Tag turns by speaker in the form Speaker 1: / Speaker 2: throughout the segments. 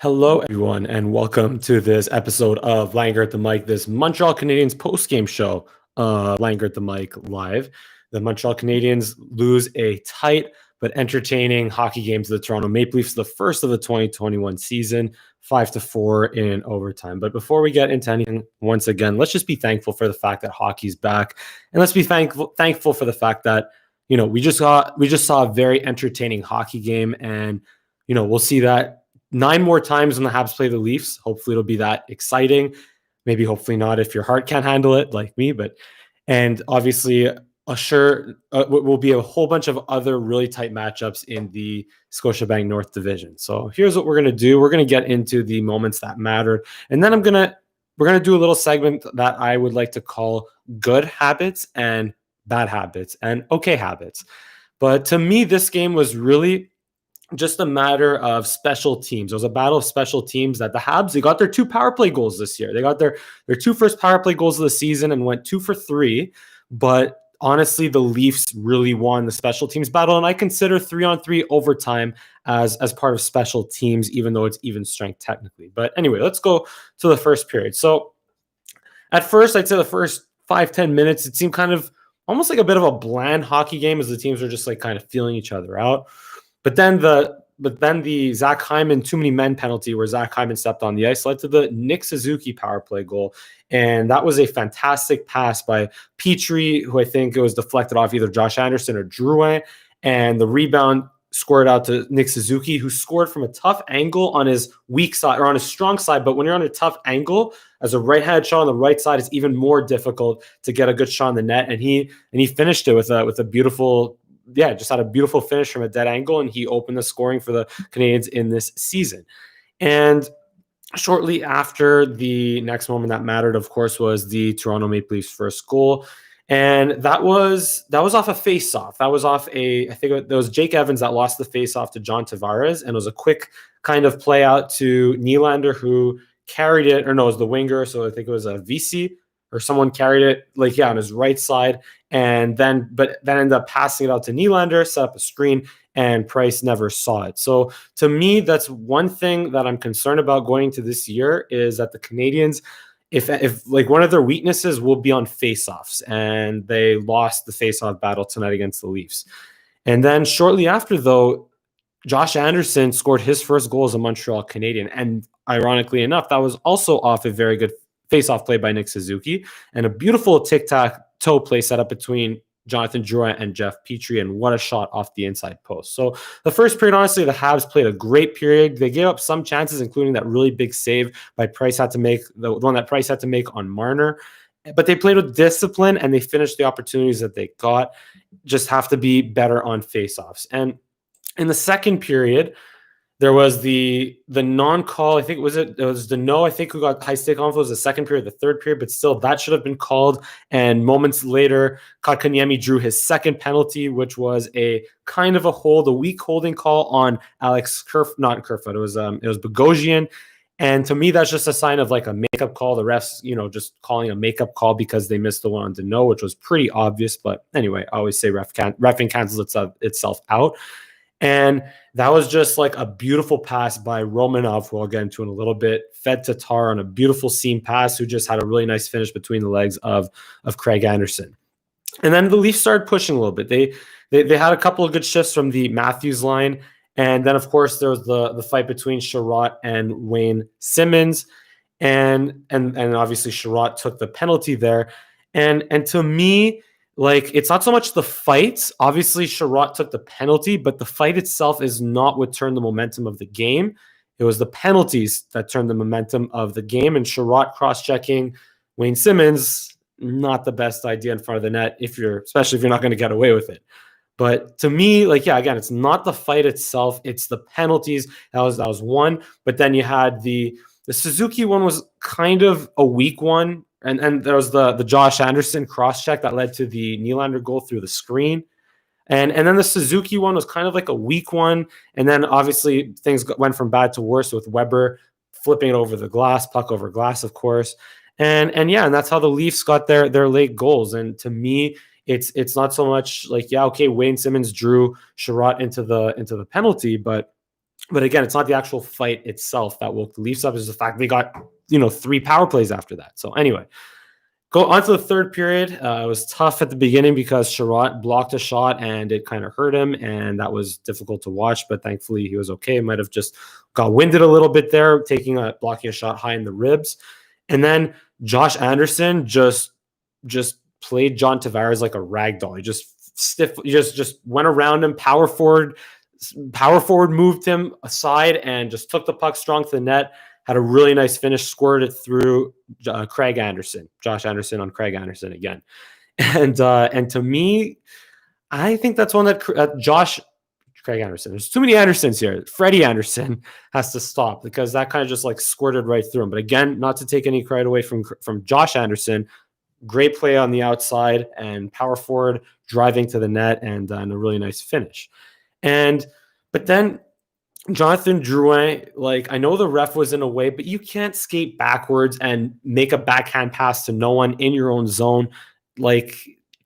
Speaker 1: Hello, everyone, and welcome to this episode of Langer at the Mic, this Montreal Canadiens postgame show. Langer at the Mic live. The Montreal Canadiens lose a tight but entertaining hockey game to the Toronto Maple Leafs, the first of the 2021 season, 5-4 in overtime. But before we get into anything, once again, let's just be thankful for the fact that hockey's back, and let's be thankful for the fact that we just saw a very entertaining hockey game, and we'll see that 9 more times when the Habs play the Leafs. Hopefully it'll be that exciting. Maybe hopefully not if your heart can't handle it like me. And obviously will be a whole bunch of other really tight matchups in the Scotiabank North Division. So here's what we're going to do. We're going to get into the moments that mattered. And then we're going to do a little segment that I would like to call good habits and bad habits and okay habits. But to me, this game was really just a matter of special teams. It was a battle of special teams that the Habs, they got their 2 power play goals this year. They got their 2 first power play goals of the season and went 2 for 3. But honestly, the Leafs really won the special teams battle. And I consider 3-on-3 overtime as part of special teams, even though it's even strength technically. But anyway, let's go to the first period. So at first, I'd say the first 5-10 minutes, it seemed kind of almost like a bit of a bland hockey game as the teams were just like kind of feeling each other out. But then the Zach Hyman too many men penalty where Zach Hyman stepped on the ice led to the Nick Suzuki power play goal. And that was a fantastic pass by Petrie, who I think it was deflected off either Josh Anderson or Drouin. And the rebound scored out to Nick Suzuki, who scored from a tough angle on his weak side or on his strong side. But when you're on a tough angle, as a right-handed shot on the right side, it's even more difficult to get a good shot on the net. And he finished it with a beautiful, just had a beautiful finish from a dead angle, and he opened the scoring for the Canadiens in this season. And shortly after, the next moment that mattered, of course, was the Toronto Maple Leafs' first goal. And that was off a face-off. That was off I think it was Jake Evans that lost the face-off to John Tavares, and it was a quick kind of play out to Nylander, who carried it, or no, it was the winger, so I think it was a VC, or someone carried it on his right side, and then ended up passing it out to Nylander, set up a screen, and Price never saw it. So to me, that's one thing that I'm concerned about going into this year, is that the Canadiens, if like one of their weaknesses will be on faceoffs, and they lost the faceoff battle tonight against the Leafs. And then shortly after, though, Josh Anderson scored his first goal as a Montreal Canadien, and ironically enough, that was also off a very good face-off play by Nick Suzuki and a beautiful tic-tac-toe play set up between Jonathan Drouin and Jeff Petrie, and what a shot off the inside post. So the first period, honestly, the Habs played a great period. They gave up some chances, including that really big save by Price had to make, the one that Price had to make on Marner. But they played with discipline, and they finished the opportunities that they got. Just have to be better on face-offs. And in the second period, there was the non-call. I think it was Deneau, I think, who got high stick on. It was the second period, the third period, but still that should have been called. And moments later, Kotkaniemi drew his second penalty, which was a kind of a weak holding call on Alex not Kerfoot. It was Bogosian. And to me, that's just a sign of like a makeup call. The refs, just calling a makeup call because they missed the one on Deneau, which was pretty obvious. But anyway, I always say reffing cancels itself out. And that was just like a beautiful pass by Romanov, who I'll get into in a little bit, fed to Tatar on a beautiful seam pass, who just had a really nice finish between the legs of Craig Anderson. And then the Leafs started pushing a little bit. They had a couple of good shifts from the Matthews line. And then, of course, there was the fight between Sherratt and Wayne Simmons. And obviously Sherratt took the penalty there. And to me, like, it's not so much the fight. Obviously, Sherratt took the penalty, but the fight itself is not what turned the momentum of the game. It was the penalties that turned the momentum of the game. And Sherratt cross-checking Wayne Simmons, not the best idea in front of the net, especially if you're not going to get away with it. But to me, again, it's not the fight itself. It's the penalties. That was one. But then you had the Suzuki one was kind of a weak one. And there was the Josh Anderson cross-check that led to the Nylander goal through the screen. And then the Suzuki one was kind of like a weak one. And then obviously things went from bad to worse with Weber flipping it over the glass, puck over glass, of course. And that's how the Leafs got their late goals. And to me, it's not so much like, Wayne Simmons drew Sherratt into the penalty, but But again, it's not the actual fight itself that woke the Leafs up. It's the fact they got, 3 power plays after that. So anyway, go on to the third period. It was tough at the beginning because Sherratt blocked a shot and it kind of hurt him, and that was difficult to watch. But thankfully, he was okay. Might have just got winded a little bit there, blocking a shot high in the ribs, and then Josh Anderson just played John Tavares like a rag doll. He just went around him, power forward moved him aside and just took the puck strong to the net. Had a really nice finish, scored it through Craig Anderson, Josh Anderson on Craig Anderson again. And to me, I think that's one that Craig Anderson. There's too many Andersons here. Freddie Anderson has to stop because that kind of just like squirted right through him. But again, not to take any credit away from Josh Anderson. Great play on the outside and power forward driving to the net and a really nice finish. But then Jonathan Drouin, like, I know the ref was in a way, but you can't skate backwards and make a backhand pass to no one in your own zone. Like,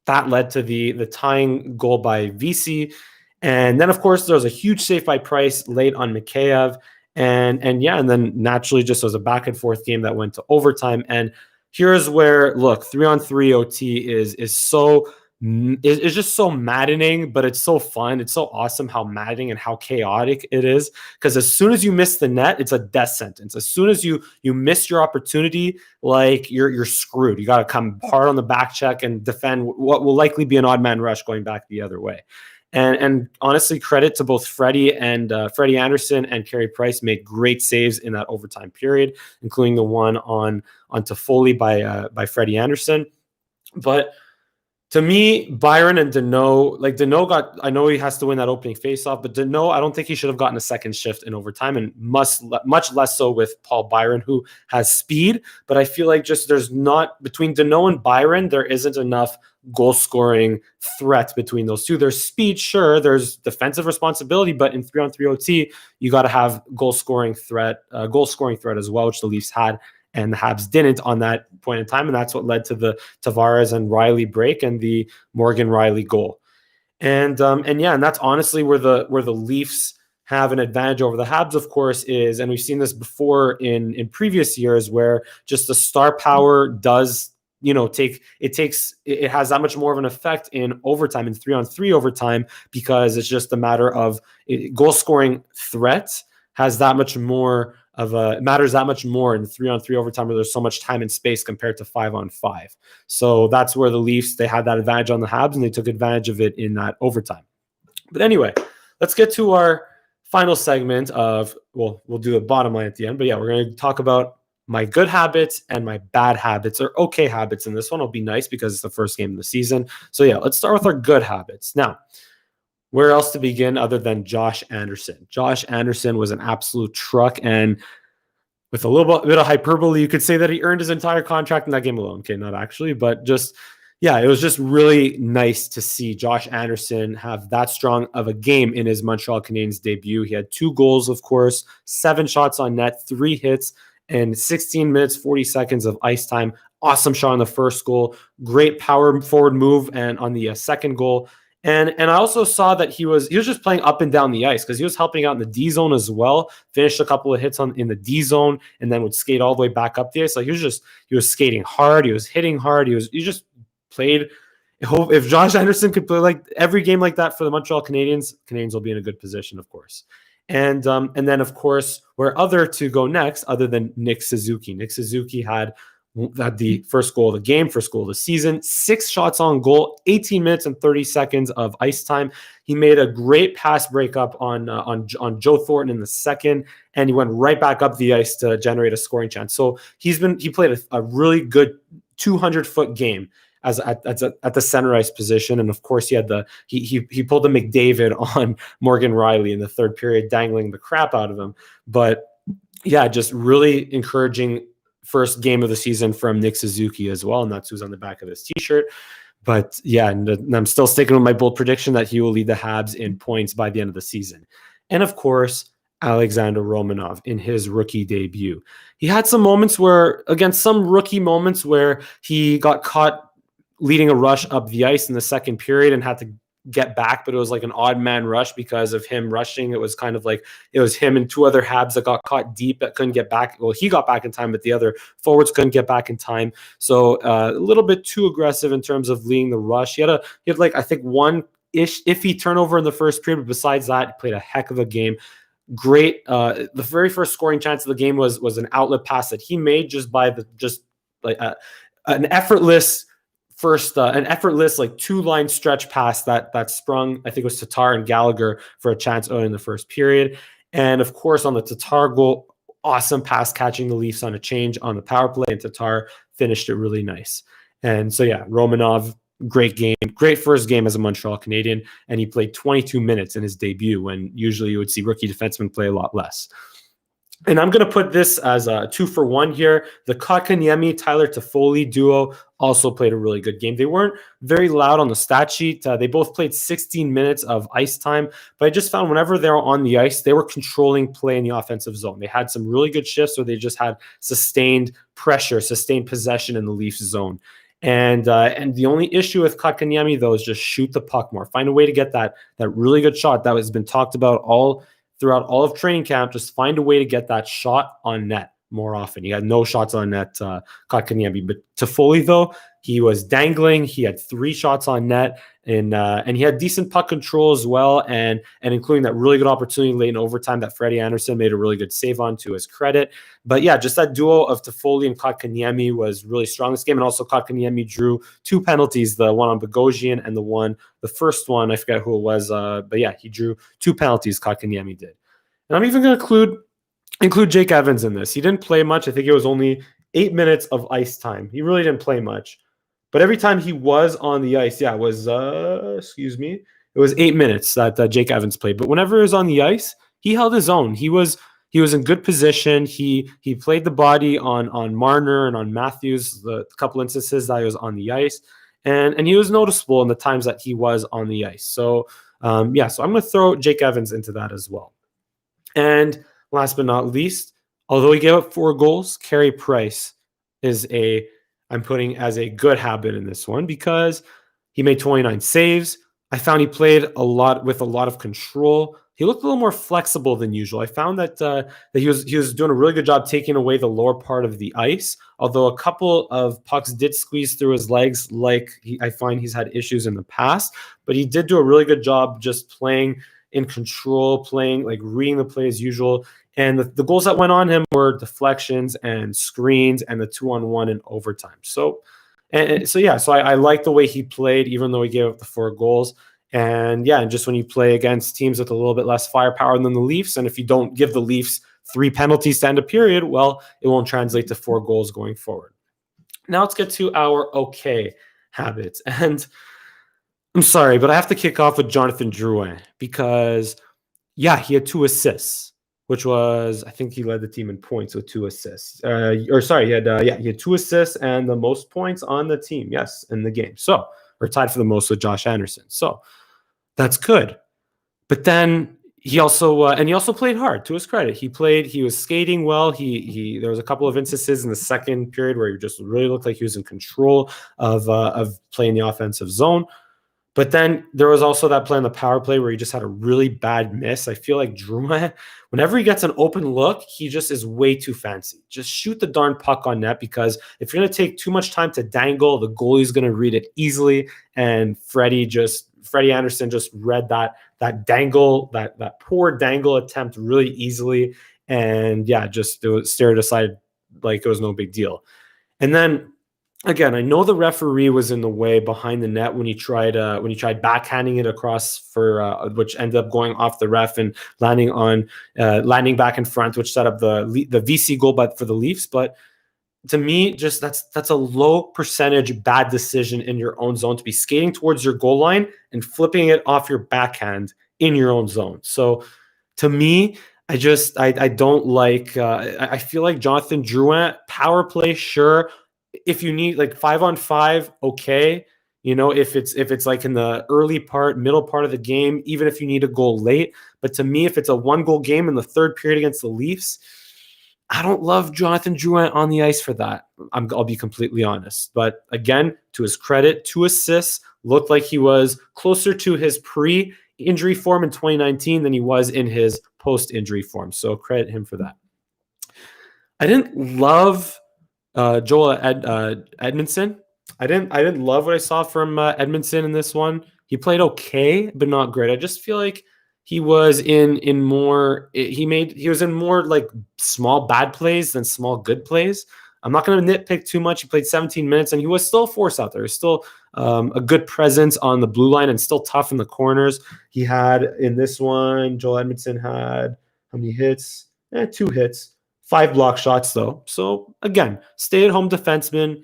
Speaker 1: that led to the tying goal by VC. And then, of course, there was a huge save by Price late on Mikheyev. And then naturally just was a back and forth game that went to overtime. And here's where, look, 3-on-3 OT is just so maddening, but it's so fun. It's so awesome how maddening and how chaotic it is. Because as soon as you miss the net, it's a death sentence. As soon as you miss your opportunity, like you're screwed. You got to come hard on the back check and defend what will likely be an odd man rush going back the other way. And honestly, credit to both Freddie Anderson and Carey Price made great saves in that overtime period, including the one on Toffoli by Freddie Anderson. But to me, Byron and Deneau, I know he has to win that opening faceoff, but Deneau, I don't think he should have gotten a second shift in overtime, and much less so with Paul Byron, who has speed. But I feel like there's not, between Deneau and Byron, there isn't enough goal scoring threat between those two. There's speed, sure. There's defensive responsibility, but in 3-on-3 OT, you got to have goal scoring threat as well, which the Leafs had. And the Habs didn't on that point in time. And that's what led to the Tavares and Riley break and the Morgan Riley goal. And that's honestly where the Leafs have an advantage over the Habs, of course, is, and we've seen this before in previous years, where just the star power does, it has that much more of an effect in overtime, in 3-on-3 overtime, because it's just a matter of goal scoring threat has that much more matters that much more in 3-on-3 overtime, where there's so much time and space compared to 5-on-5. So that's where the Leafs, they had that advantage on the Habs, and they took advantage of it in that overtime. But anyway, let's get to our final segment of, we'll do the bottom line at the end, but yeah, we're going to talk about my good habits and my bad habits, or okay habits. And this one will be nice because it's the first game of the season. So yeah, let's start with our good habits. Now, where else to begin other than Josh Anderson? Josh Anderson was an absolute truck, and with a little bit of hyperbole, you could say that he earned his entire contract in that game alone. Okay, not actually, but just, yeah, it was just really nice to see Josh Anderson have that strong of a game in his Montreal Canadiens debut. He had 2 goals, of course, 7 shots on net, 3 hits, and 16 minutes, 40 seconds of ice time. Awesome shot on the first goal. Great power forward move and on the second goal. And I also saw that he was just playing up and down the ice, because he was helping out in the D zone as well. Finished a couple of hits in the D zone and then would skate all the way back up the ice. Like he was skating hard. He was hitting hard. He just played. If Josh Anderson could play like every game like that for the Montreal Canadiens will be in a good position, of course. And then, of course, where other to go next, other than Nick Suzuki. Nick Suzuki had the first goal of the game, first goal of the season, 6 shots on goal, 18 minutes and 30 seconds of ice time. He made a great pass breakup on Joe Thornton in the second, and he went right back up the ice to generate a scoring chance. So he played a really good 200-foot game at the center ice position. And of course he pulled a McDavid on Morgan Riley in the third period, dangling the crap out of him. But yeah, just really encouraging first game of the season from Nick Suzuki as well. And that's who's on the back of his t-shirt. But yeah, and I'm still sticking with my bold prediction that he will lead the Habs in points by the end of the season. And of course, Alexander Romanov in his rookie debut. He had some moments where he got caught leading a rush up the ice in the second period and had to get back, but it was like an odd man rush because of him rushing. It was kind of like it was him and two other Habs that got caught deep that couldn't get back. Well, he got back in time, but the other forwards couldn't get back in time. So a little bit too aggressive in terms of leading the rush. He had like, I think, one iffy turnover in the first period, but besides that, he played a heck of a game. Great. The very first scoring chance of the game was an outlet pass that he made just by an effortless like 2-line stretch pass that sprung. I think it was Tatar and Gallagher for a chance early in the first period. And of course, on the Tatar goal, awesome pass catching the Leafs on a change on the power play, and Tatar finished it really nice. And so yeah, Romanov, great game, great first game as a Montreal Canadien, and he played 22 minutes in his debut when usually you would see rookie defensemen play a lot less. And I'm going to put this as a 2-for-1 here. The Kotkaniemi, Tyler Toffoli duo also played a really good game. They weren't very loud on the stat sheet. They both played 16 minutes of ice time, but I just found whenever they were on the ice, they were controlling play in the offensive zone. They had some really good shifts where they just had sustained pressure, sustained possession in the Leafs zone. And the only issue with Kotkaniemi, though, is just shoot the puck more. Find a way to get that really good shot that has been talked about throughout all of training camp. Just find a way to get that shot on net more often. He had no shots on net, Kotkaniemi. But Toffoli, though, he was dangling. He had 3 shots on net, and he had decent puck control as well, and including that really good opportunity late in overtime that Freddie Anderson made a really good save on, to his credit. But yeah, just that duo of Toffoli and Kotkaniemi was really strong this game. And also Kotkaniemi drew 2 penalties, the one on Bogosian and the first one, I forget who it was. But yeah, he drew 2 penalties, Kotkaniemi did. And I'm even going to include Jake Evans in this. He didn't play much. I think it was only 8 minutes of ice time. He really didn't play much. But every time he was on the ice, it was, it was 8 minutes that Jake Evans played. But whenever he was on the ice, he held his own. He was in good position. He played the body on Marner and on Matthews, the couple instances that he was on the ice. And he was noticeable in the times that he was on the ice. So, so I'm going to throw Jake Evans into that as well. And last but not least, although he gave up 4 goals, Carey Price I'm putting as a good habit in this one because he made 29 saves. I found he played a lot with a lot of control. He looked a little more flexible than usual. I found that he was doing a really good job taking away the lower part of the ice, although a couple of pucks did squeeze through his legs I find he's had issues in the past. But he did do a really good job just playing in control, playing like reading the play as usual. And the goals that went on him were deflections and screens and the 2-on-1 in overtime. So I like the way he played, even though he gave up the 4 goals. And yeah, and just when you play against teams with a little bit less firepower than the Leafs, and if you don't give the Leafs 3 penalties to end a period, well, it won't translate to 4 goals going forward. Now let's get to our okay habits. And I'm sorry, but I have to kick off with Jonathan Drouin because, yeah, he had 2 assists. Which was, I think he led the team in points with 2 assists. He had 2 assists and the most points on the team, yes, in the game. So, or tied for the most with Josh Anderson. So, that's good. But then he also played hard, to his credit. He was skating well. There was a couple of instances in the second period where he just really looked like he was in control of playing the offensive zone. But then there was also that play on the power play where he just had a really bad miss. I feel like Drouin, whenever he gets an open look, he just is way too fancy. Just shoot the darn puck on net, because if you're going to take too much time to dangle, the goalie's going to read it easily. And Freddie Anderson just read that dangle, that poor dangle attempt really easily. And yeah, just stared aside like it was no big deal. And then, again, I know the referee was in the way behind the net when he tried backhanding it across for which ended up going off the ref and landing back in front, which set up the VC goal, but for the Leafs. But to me, just that's a low percentage bad decision in your own zone to be skating towards your goal line and flipping it off your backhand in your own zone. So to me, I don't like. I feel like Jonathan Drouin, power play, sure. If you need like 5-on-5, okay. If it's like in the middle part of the game, even if you need a goal late. But to me, if it's a 1-goal game in the third period against the Leafs, I don't love Jonathan Drouin on the ice for that. I'll be completely honest. But again, to his credit, 2 assists, looked like he was closer to his pre-injury form in 2019 than he was in his post-injury form. So credit him for that. I didn't love Joel Edmondson. I didn't love what I saw from Edmondson in this one. He played okay, but not great. I just feel like he was in more like small bad plays than small good plays. I'm not going to nitpick too much. He played 17 minutes and he was still a force out there. Still a good presence on the blue line and still tough in the corners. He had in this one, Joel Edmondson had how many hits? 2 hits. 5 block shots, though. So, again, stay-at-home defenseman,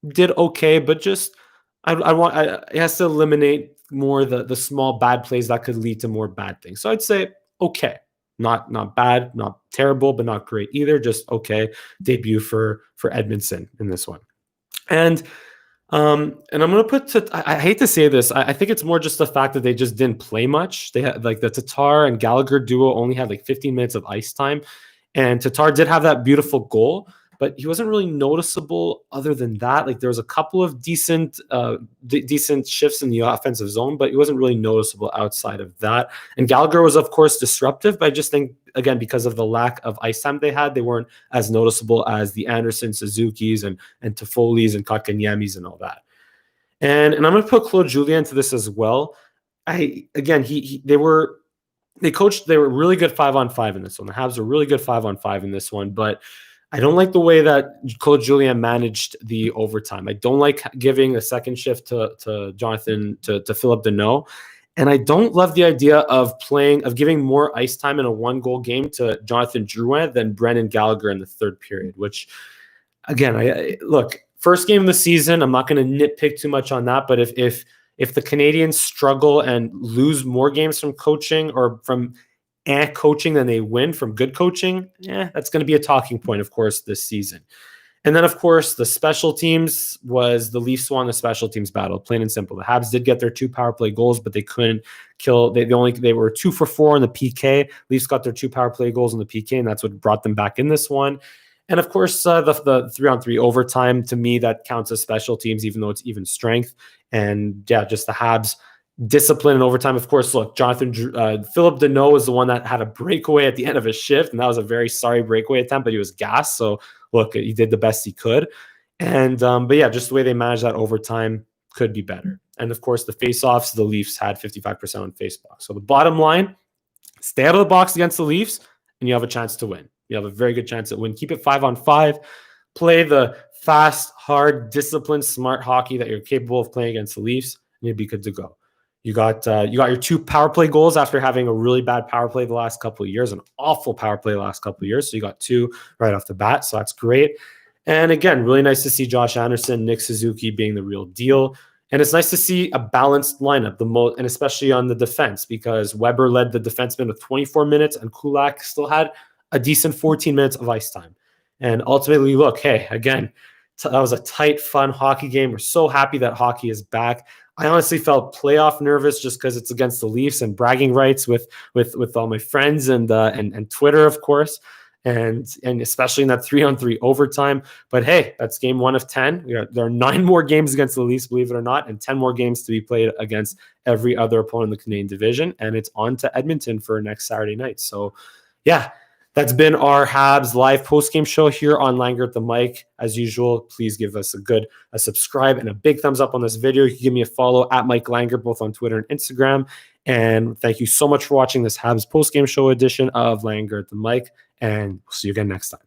Speaker 1: did okay, but just it has to eliminate more the small bad plays that could lead to more bad things. So I'd say okay. Not bad, not terrible, but not great either. Just okay debut for Edmondson in this one. And I'm going to put I hate to say this. I think it's more just the fact that they just didn't play much. They had like the Tatar and Gallagher duo only had like 15 minutes of ice time. And Tatar did have that beautiful goal, but he wasn't really noticeable other than that. Like there was a couple of decent shifts in the offensive zone, but he wasn't really noticeable outside of that. And Gallagher was, of course, disruptive, but I just think, again, because of the lack of ice time they had, they weren't as noticeable as the Anderson, Suzuki's, and Toffoli's and Kotkaniemi's and all that. And I'm going to put Claude Julien into this as well. They were really good 5-on-5 in this one. The Habs were really good 5-on-5 in this one, but I don't like the way that Claude Julien managed the overtime. I don't like giving a second shift to Jonathan, to Philip Deneau. And I don't love the idea of giving more ice time in a 1-goal game to Jonathan Drouin than Brendan Gallagher in the third period, which, again, look, first game of the season, I'm not going to nitpick too much on that, but if the Canadiens struggle and lose more games from coaching or from coaching than they win from good coaching, that's going to be a talking point, of course, this season. And then, of course, the special teams was the Leafs won the special teams battle, plain and simple. The Habs did get their 2 power play goals, but they couldn't kill. They were 2 for 4 in the PK. Leafs got their 2 power play goals in the PK, and that's what brought them back in this one. And of course, the 3-on-3 overtime, to me, that counts as special teams, even though it's even strength. And just the Habs discipline and overtime. Of course, look, Philip Deneau was the one that had a breakaway at the end of his shift, and that was a very sorry breakaway attempt, but he was gassed. So look, he did the best he could. And just the way they managed that overtime could be better. And of course, the faceoffs, the Leafs had 55% on face box. So the bottom line, stay out of the box against the Leafs, and you have a chance to win. You have a very good chance to win. Keep it 5-on-5. Play the fast, hard, disciplined, smart hockey that you're capable of playing against the Leafs, and you'd be good to go. You got your 2 power play goals after having a really bad power play the last couple of years, an awful power play the last couple of years. So you got 2 right off the bat. So that's great. And again, really nice to see Josh Anderson, Nick Suzuki being the real deal. And it's nice to see a balanced lineup, and especially on the defense, because Weber led the defenseman with 24 minutes and Kulak still had a decent 14 minutes of ice time. And ultimately, look, hey, again, that was a tight, fun hockey game. We're so happy that hockey is back. I honestly felt playoff nervous just because it's against the Leafs and bragging rights with all my friends and Twitter, of course, and especially in that 3-on-3 overtime. But hey, that's game 1 of 10. There are 9 more games against the Leafs, believe it or not, and 10 more games to be played against every other opponent in the Canadian division. And it's on to Edmonton for next Saturday night. So, yeah. That's been our Habs live postgame show here on Langer at the Mic. As usual, please give us a subscribe and a big thumbs up on this video. You can give me a follow at Mike Langer, both on Twitter and Instagram. And thank you so much for watching this Habs postgame show edition of Langer at the Mic. And we'll see you again next time.